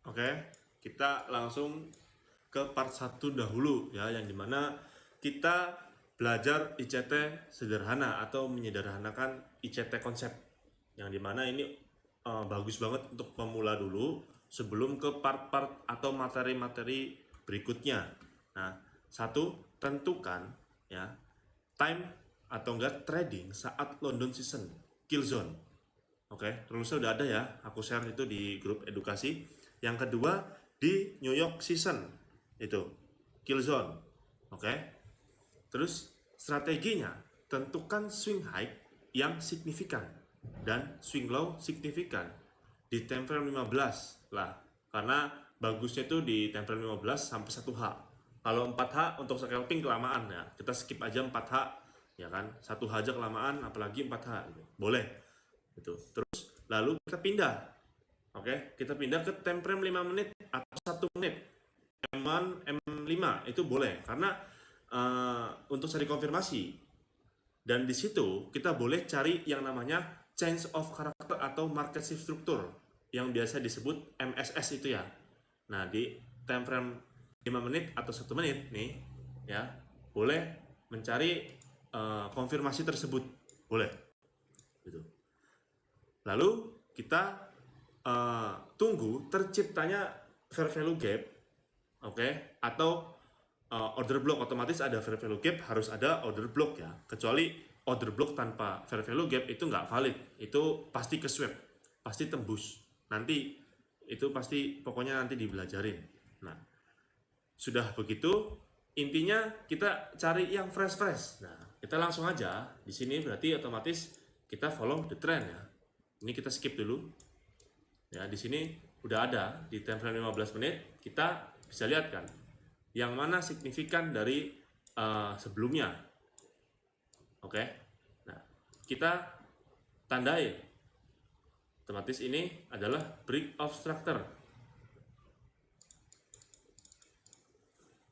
Oke, kita langsung ke part 1 dahulu ya, yang dimana kita belajar ICT sederhana atau menyederhanakan ICT konsep, yang dimana ini bagus banget untuk pemula dulu sebelum ke part-part atau materi-materi berikutnya. Nah, satu, tentukan ya time atau enggak trading saat London season kill zone. Oke, rumusnya udah ada ya, aku share itu di grup edukasi. Yang kedua, di New York season itu kill zone. Oke, terus strateginya tentukan swing high yang signifikan dan swing low signifikan di time frame 15 lah, karena bagusnya itu di time frame 15 sampai 1H. Kalau 4H untuk scalping kelamaan ya, kita skip aja 4H ya kan, 1H aja kelamaan, apalagi 4H gitu. Boleh itu. Terus lalu kita pindah. Oke, kita pindah ke time frame 5 menit atau 1 menit. M1, M5 itu boleh karena untuk cari konfirmasi. Dan di situ kita boleh cari yang namanya change of character atau market shift structure yang biasa disebut MSS itu ya. Nah, di time frame 5 menit atau 1 menit nih ya, boleh mencari konfirmasi tersebut. Boleh. Gitu. Lalu kita tunggu terciptanya fair value gap, oke, atau order block. Otomatis ada fair value gap, harus ada order block ya. Kecuali order block tanpa fair value gap itu nggak valid, itu pasti ke swap, pasti tembus. Nanti itu pasti pokoknya nanti dibelajarin. Nah, sudah begitu intinya kita cari yang fresh. Nah, kita langsung aja di sini berarti otomatis kita follow the trend ya. Ini kita skip dulu. Ya, di sini udah ada di time frame 15 menit, kita bisa lihat kan yang mana signifikan dari sebelumnya. Oke. Nah, kita tandai. Otomatis ini adalah break of structure.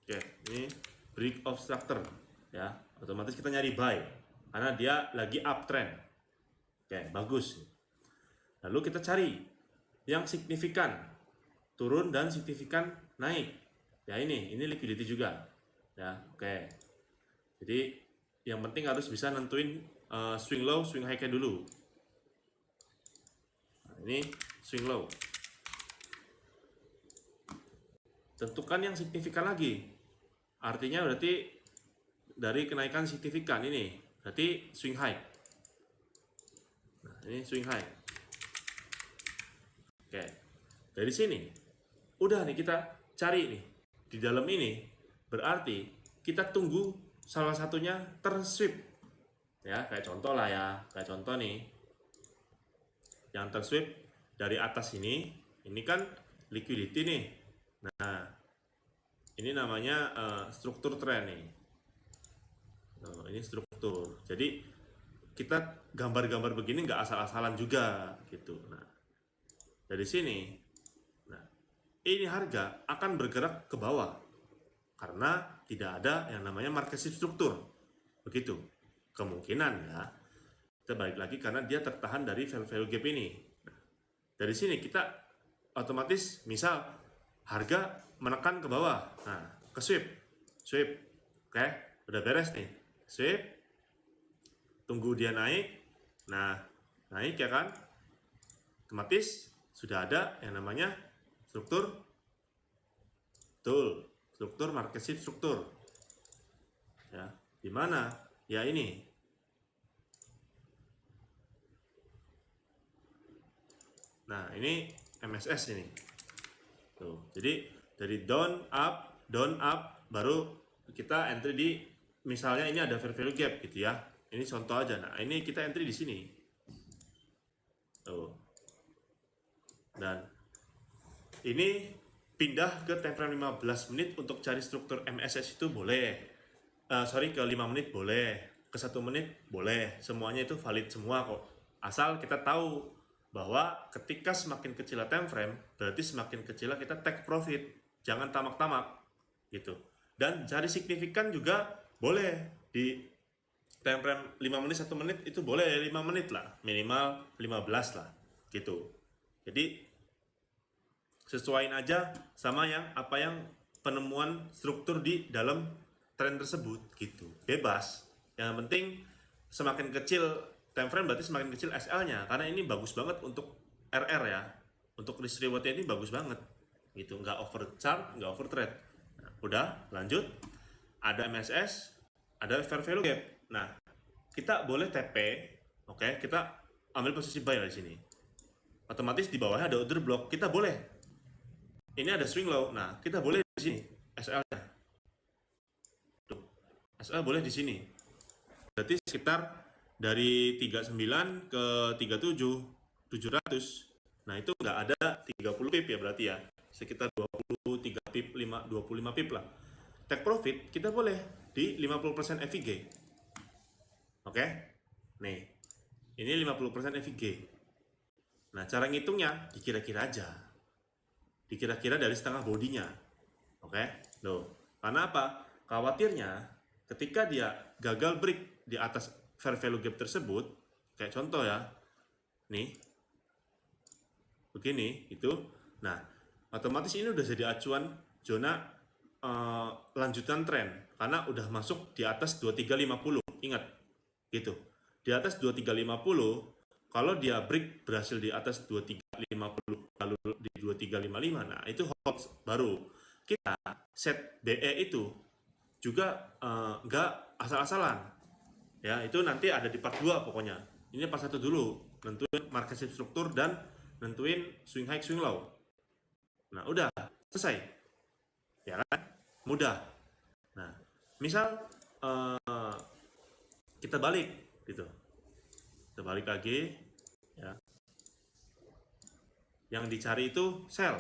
Oke, ini break of structure ya. Otomatis kita nyari buy karena dia lagi uptrend. Oke, bagus. Lalu kita cari yang signifikan turun dan signifikan naik. Ya ini liquidity juga. Ya, oke. Jadi yang penting harus bisa nentuin swing low, swing high-nya dulu. Nah, ini swing low. Tentukan yang signifikan lagi. Artinya berarti dari kenaikan signifikan ini, berarti swing high. Nah, ini swing high. Oke. Dari sini udah nih kita cari nih di dalam ini, berarti kita tunggu salah satunya tersweep ya, kayak contoh lah ya, kayak contoh nih yang tersweep dari atas ini kan liquidity nih. Nah, ini namanya struktur trend nih. Nah, ini struktur, jadi kita gambar-gambar begini nggak asal-asalan juga gitu. Nah, dari sini, nah ini harga akan bergerak ke bawah karena tidak ada yang namanya market shift struktur. Begitu. Kemungkinan ya. Kita balik lagi karena dia tertahan dari value gap ini. Nah, dari sini kita otomatis misal harga menekan ke bawah. Nah, ke sweep. Sweep. Oke, udah beres nih. Sweep. Tunggu dia naik. Nah, naik ya kan? Otomatis sudah ada yang namanya struktur. Betul. Struktur market shift struktur. Ya, di mana? Ya ini. Nah, ini MSS ini. Tuh. Jadi dari down up baru kita entry di, misalnya ini ada fair value gap gitu ya. Ini contoh aja. Nah, ini kita entry di sini. Tuh. Dan ini pindah ke time frame 15 menit untuk cari struktur MSS itu boleh. Ke 5 menit boleh, ke 1 menit boleh. Semuanya itu valid semua kok. Asal kita tahu bahwa ketika semakin kecil time frame, berarti semakin kecil kita take profit. Jangan tamak-tamak gitu. Dan cari signifikan juga boleh di time frame 5 menit, 1 menit itu boleh 5 menit lah, minimal 15 lah gitu. Jadi sesuaiin aja sama apa yang penemuan struktur di dalam tren tersebut gitu, bebas. Yang penting semakin kecil time frame berarti semakin kecil SL-nya, karena ini bagus banget untuk RR ya, untuk risk reward-nya ini bagus banget gitu, nggak over chart, nggak over trade. Nah, udah lanjut, ada MSS, ada fair value gap. Nah, kita boleh TP, oke, kita ambil posisi buy di sini. Otomatis di bawahnya ada order block, kita boleh. Ini ada swing low, nah kita boleh di sini SL-nya. Tuh, SL boleh di sini. Berarti sekitar dari 39 ke 37, 700. Nah, itu nggak ada 30 pip ya berarti ya. Sekitar 23 pip, 25 pip lah. Take profit kita boleh di 50% FVG. Oke? Nih, ini 50% FVG. Nah, cara ngitungnya dikira-kira aja. Dikira-kira dari setengah bodinya. Oke? Loh, karena apa? Khawatirnya ketika dia gagal break di atas fair value gap tersebut, kayak contoh ya, nih, begini, itu, nah, otomatis ini udah jadi acuan zona lanjutan tren, karena udah masuk di atas 2350, ingat, gitu. Di atas 2350, kalau dia break berhasil di atas 2350, lalu di 2355, nah itu hold baru. Kita set BE itu juga nggak asal-asalan ya, itu nanti ada di part 2 pokoknya. Ini part 1 dulu, nentuin market shape struktur dan nentuin swing high swing low. Nah udah selesai ya kan, mudah. Nah misal kita balik gitu, kita balik lagi ya, yang dicari itu sell.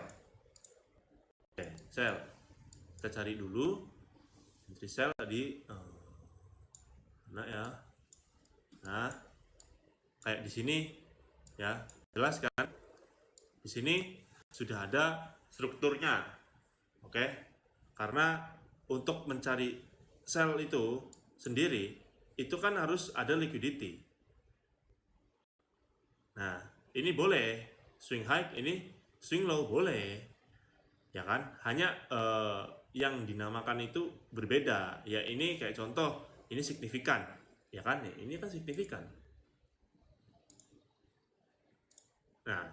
Oke, sell kita cari dulu entry sell tadi. Nah ya, nah kayak di sini ya, jelas kan? Di sini sudah ada strukturnya, oke? Karena untuk mencari sell itu sendiri, itu kan harus ada liquidity. Nah, ini boleh swing high, ini swing low boleh, ya kan? Hanya yang dinamakan itu berbeda. Ya ini kayak contoh, ini signifikan, ya kan? Ya, ini kan signifikan. Nah,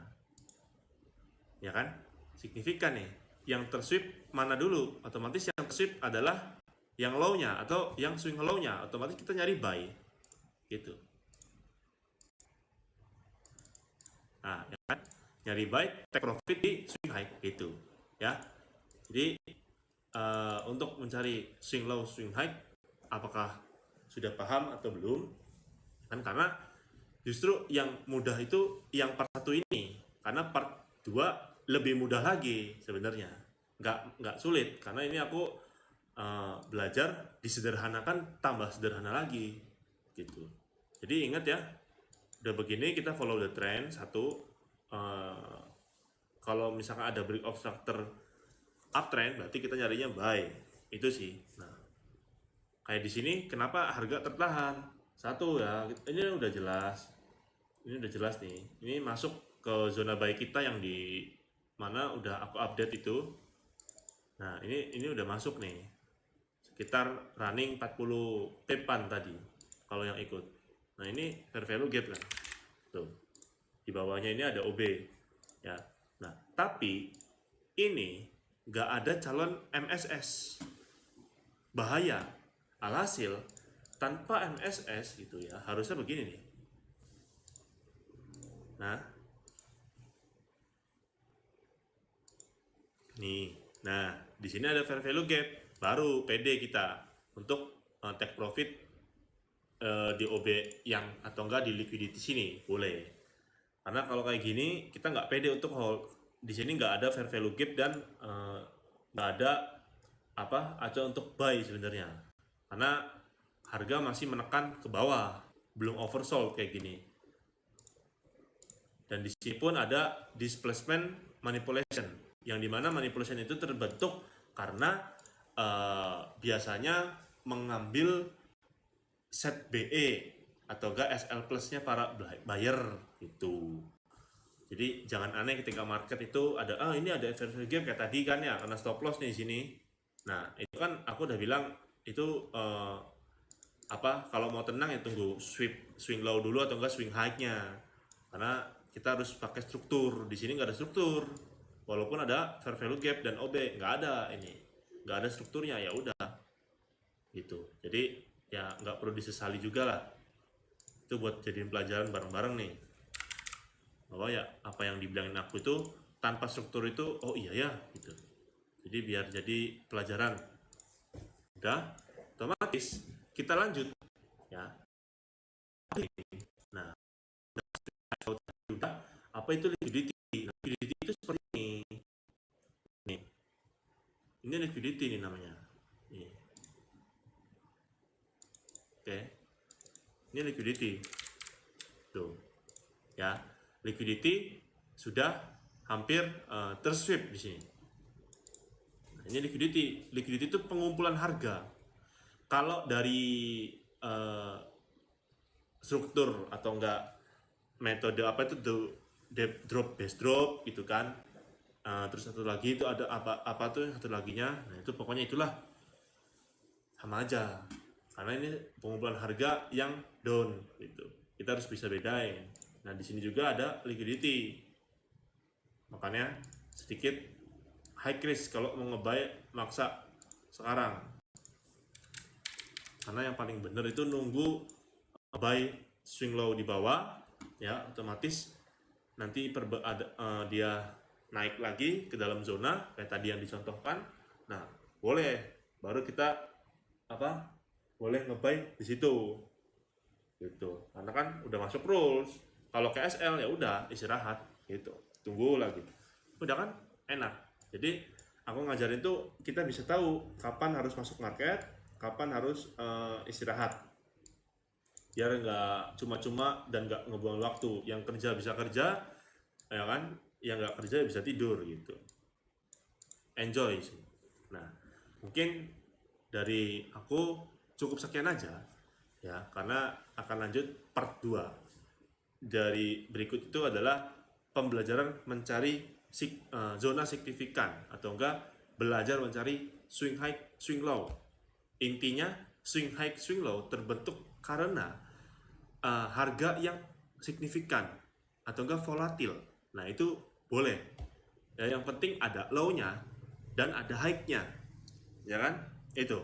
ya kan? Signifikan nih. Yang tersweep mana dulu? Otomatis yang tersweep adalah yang low-nya atau yang swing low-nya. Otomatis kita nyari buy. Gitu. Nah, ya kan? Nyari buy, take profit di swing high gitu. Ya. Jadi untuk mencari swing low, swing high, apakah sudah paham atau belum? Kan karena justru yang mudah itu yang part 1 ini, karena part 2 lebih mudah lagi sebenarnya, nggak sulit, karena ini aku belajar disederhanakan tambah sederhana lagi gitu. Jadi ingat ya, udah begini kita follow the trend satu. Kalau misalkan ada break of structure uptrend, berarti kita nyarinya buy, itu sih. Nah, kayak di sini kenapa harga tertahan satu ya, ini udah jelas, nih, ini masuk ke zona buy kita yang di mana udah aku update itu. Nah ini udah masuk nih, sekitar running 40 pipan tadi kalau yang ikut. Nah ini fair value gap kan, tuh di bawahnya ini ada OB ya. Nah tapi ini nggak ada calon MSS, bahaya. Alhasil tanpa MSS gitu ya, harusnya begini nih. Nah, nih, nah di sini ada fair value gap, baru PD kita untuk take profit di OB yang atau enggak di liquidity sini boleh. Karena kalau kayak gini kita nggak pede untuk hold. Di sini nggak ada fair value gap dan nggak ada acuan untuk buy sebenarnya. Karena harga masih menekan ke bawah, belum oversold kayak gini. Dan di sini pun ada displacement manipulation, yang dimana manipulation itu terbentuk karena biasanya mengambil set BE atau enggak SL plusnya para buyer gitu. Jadi jangan aneh ketika market itu ada ini ada fair value gap kayak tadi kan ya, karena stop loss nih di sini. Nah itu kan aku udah bilang itu kalau mau tenang ya tunggu swing low dulu atau enggak swing high-nya, karena kita harus pakai struktur. Di sini nggak ada struktur, walaupun ada fair value gap dan OB, nggak ada nggak ada strukturnya, ya udah gitu. Jadi ya nggak perlu disesali juga lah, itu buat jadiin pelajaran bareng-bareng nih, bahwa ya apa yang dibilangin aku itu tanpa struktur itu oh iya ya gitu. Jadi biar jadi pelajaran. Udah, otomatis kita lanjut ya. Nah, udah, apa itu liquidity? Liquidity itu seperti ini. Nih. Ini liquidity nih namanya. Nih. Oke. Ini liquidity. Tuh. Ya. Liquidity sudah hampir tersweep di sini. Nah, ini liquidity. Liquidity itu pengumpulan harga. Kalau dari struktur atau enggak metode apa itu drop base drop gitu kan, terus satu lagi itu ada apa tuh satu laginya, nah itu pokoknya itulah sama aja, karena ini pengumpulan harga yang down gitu, kita harus bisa bedain. Nah di sini juga ada liquidity, makanya sedikit high risk kalau mau ngebuy maksa sekarang, karena yang paling bener itu nunggu buy swing low di bawah ya, otomatis nanti dia naik lagi ke dalam zona kayak tadi yang dicontohkan. Nah boleh baru kita boleh ngebuy di situ gitu, karena kan udah masuk rules. Kalau ke SL ya udah istirahat gitu, tunggu lagi, udah kan enak. Jadi aku ngajarin tuh kita bisa tahu kapan harus masuk market, kapan harus istirahat, biar nggak cuma-cuma dan nggak ngebuang waktu. Yang kerja bisa kerja ya kan, yang nggak kerja bisa tidur gitu, enjoy sih. Nah mungkin dari aku cukup sekian aja ya, karena akan lanjut part 2 dari berikut itu adalah pembelajaran mencari zona signifikan atau enggak belajar mencari swing high swing low. Intinya swing high swing low terbentuk karena harga yang signifikan atau enggak volatil. Nah itu boleh ya, yang penting ada low-nya dan ada high-nya ya kan, itu